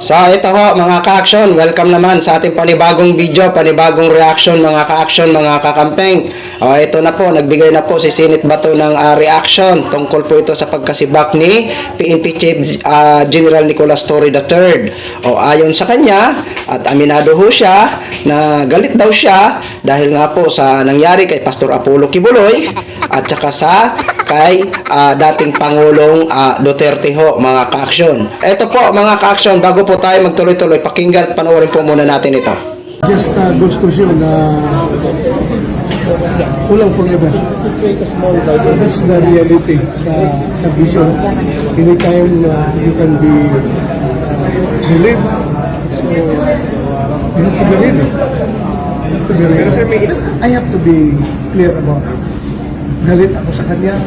So ito ho mga ka-action, welcome naman sa ating panibagong video, panibagong reaction mga ka-action, mga kakampeng. Ito na po, nagbigay na po si Senate Bato ng reaction tungkol po ito sa pagkasibak ni PNP Chief General Nicolas Torre III. Ayon sa kanya, at aminado ho siya na galit daw siya dahil nga po sa nangyari kay Pastor Apollo Kibuloy at saka sa kay dating Pangulong Duterte ho mga ka-action. Ito po mga ka-action, bago po tayo magtuloy-tuloy, pakinggan at panoorin po muna natin ito. Just goes to show na kulang forever. That's the reality sa vision. Anytime you can be believed. So, you have to believe it. I have to be clear about it. Galit ako sa kanya,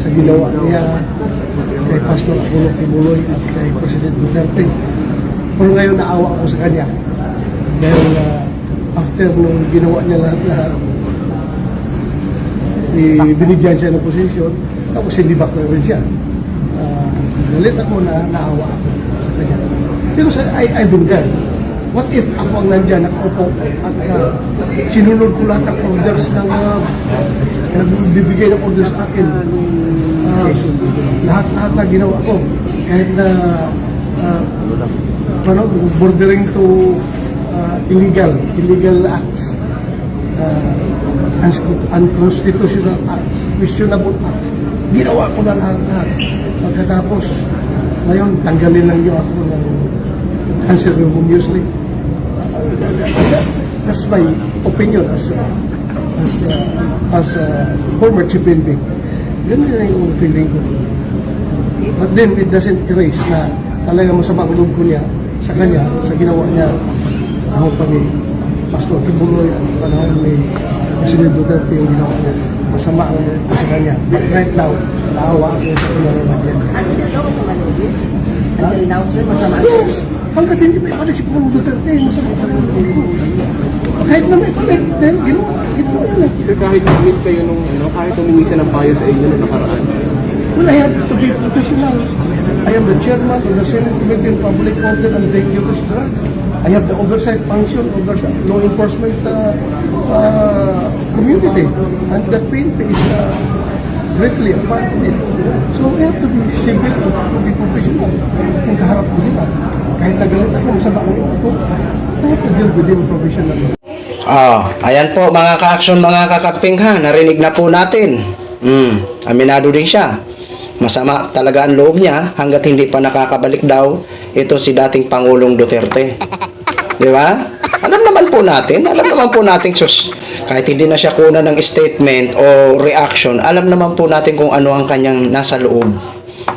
sa ginawa niya, kay Pastor Apollo Kibuloy at kay President Duterte. Pero ngayon naawa ako sa kanya. Dahil after nung ginawa niya lahat-lahat, binigyan siya ng posisyon, tapos sinibak na rin siya. Galit ako na naawa ako sa kanya. Because I've been there. What if ako ang nandyan, nakaupo at sinunod ko lahat ng orders ng nagbibigay ng orders sa akin. Lahat na ginawa ko. Kahit na bordering to illegal acts, unconstitutional acts, questionable acts. Ginawa ko na lahat. Pagkatapos, ngayon, tanggalin lang niyo ako ng unceremoniously. That's my opinion as a former chief PNP. Ganun na yung feeling ko. But then, it doesn't erase na talaga masama ang loob ko niya sa kanya, sa ginawa niya ako pa ni Pastor Kibuloy at panahon ni President Duterte yung ginawa niya. Masama ang loob ko sa kanya. But right now, naawa ako sa kanya. Until now, masama loob yun? Until now, sir, masama loob? Yes! Hanggat hindi pa ipalit si Pangulong Duterte, masama pa rin ang loob ko. Kahit na may palit, dahil ginawa yun eh. Sir, kahit nag-meet kayo nung kahit humingi siya ng payo sa inyo nung nakaraan? Well, I had to be professional. I am the chairman of the Senate Committee on Public Order and Dangerous Drugs. I have the oversight function over the law enforcement community. And the PNP is greatly a part of it. So we have to be civil, to be professional. Kung kaharap ko sila. Kahit nagalit ako, masama ko ako, I have to deal with them professionally. Ayan po mga ka-action, mga kakamping ha, narinig na po natin. Aminado din siya. Masama talaga ang loob niya hanggat hindi pa nakakabalik daw ito si dating Pangulong Duterte. Di ba? Alam naman po natin, sus, kahit hindi na siya kuna ng statement o reaction, alam naman po natin kung ano ang kanyang nasa loob.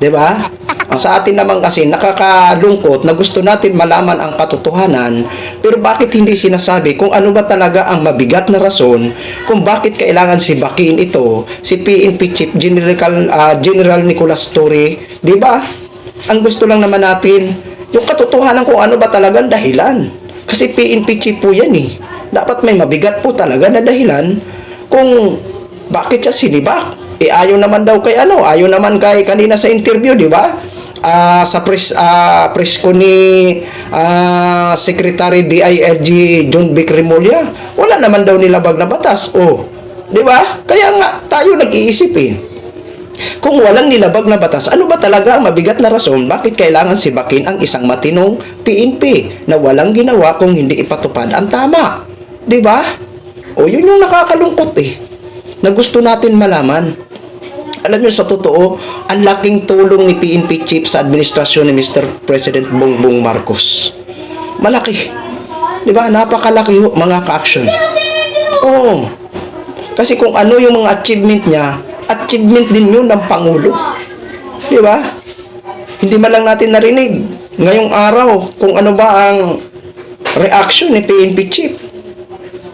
Di ba? Sa atin naman kasi nakakalungkot na gusto natin malaman ang katotohanan, pero bakit hindi sinasabi kung ano ba talaga ang mabigat na rason kung bakit kailangan sibakin ito si PNP Chief General Nicolas Torre, di ba? Ang gusto lang naman natin yung katotohanan kung ano ba talaga ang dahilan. Kasi PNP Chief po yan eh. Dapat may mabigat po talaga na dahilan kung bakit siya sinibak. Ayaw naman daw kay ayaw naman kay kanina sa interview, di ba? Sa press ko ni Secretary DILG John Vic Remulla, wala naman daw nilabag na batas. Di ba? Kaya nga tayo nag-iisip eh. Kung walang nilabag na batas, ano ba talaga ang mabigat na rason bakit kailangan sibakin ang isang matinong PNP na walang ginawa kung hindi ipatupad ang tama? Di ba? Yun yung nakakalungkot eh. Na gusto natin malaman. Alam nyo, sa totoo, ang laking tulong ni PNP Chief sa administrasyon ni Mr. President Bongbong Marcos. Malaki. Di ba? Napakalaki mga ka-action. Kasi kung ano yung mga achievement niya, achievement din yun ng Pangulo. Di ba? Hindi man lang natin narinig ngayong araw kung ano ba ang reaction ni PNP Chief.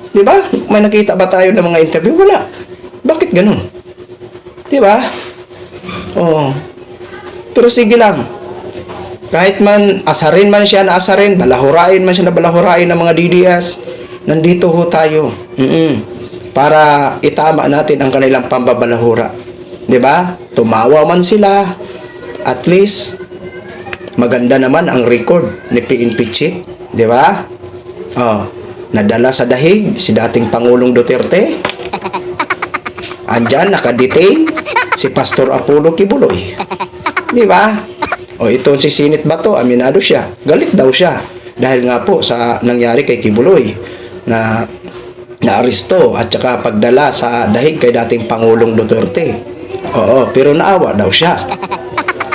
Di ba? May nakita ba tayo ng mga interview? Wala. Bakit ganun? Di ba? Pero sige lang. Kahit man asarin man siya na asarin, balahurain man siya na balahurain ng mga DDS, nandito ho tayo. Para itama natin ang kanilang pambabalahura. 'Di ba? Tumawa man sila, at least maganda naman ang record ni PNP Chief, di ba? Oh, nadala sa dahig si dating Pangulong Duterte. Andyan, nakadetain si Pastor Apollo Kibuloy. Di ba? O ito si Sinit Bato, aminado siya. Galit daw siya. Dahil nga po sa nangyari kay Kibuloy na naaresto at saka pagdala sa dahig kay dating Pangulong Duterte. Oo, pero naawa daw siya.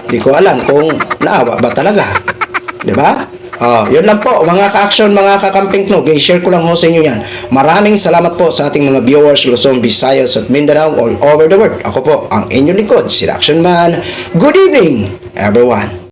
Di ko alam kung naawa ba talaga. Di ba? Oh, yun lang po mga ka-action, mga kakamping no. I-share ko lang ho sa inyo yan. Maraming salamat po sa ating mga viewers Luzon, Visayas at Mindanao all over the world. Ako po ang inyong lingkod, si Action Man. Good evening, everyone.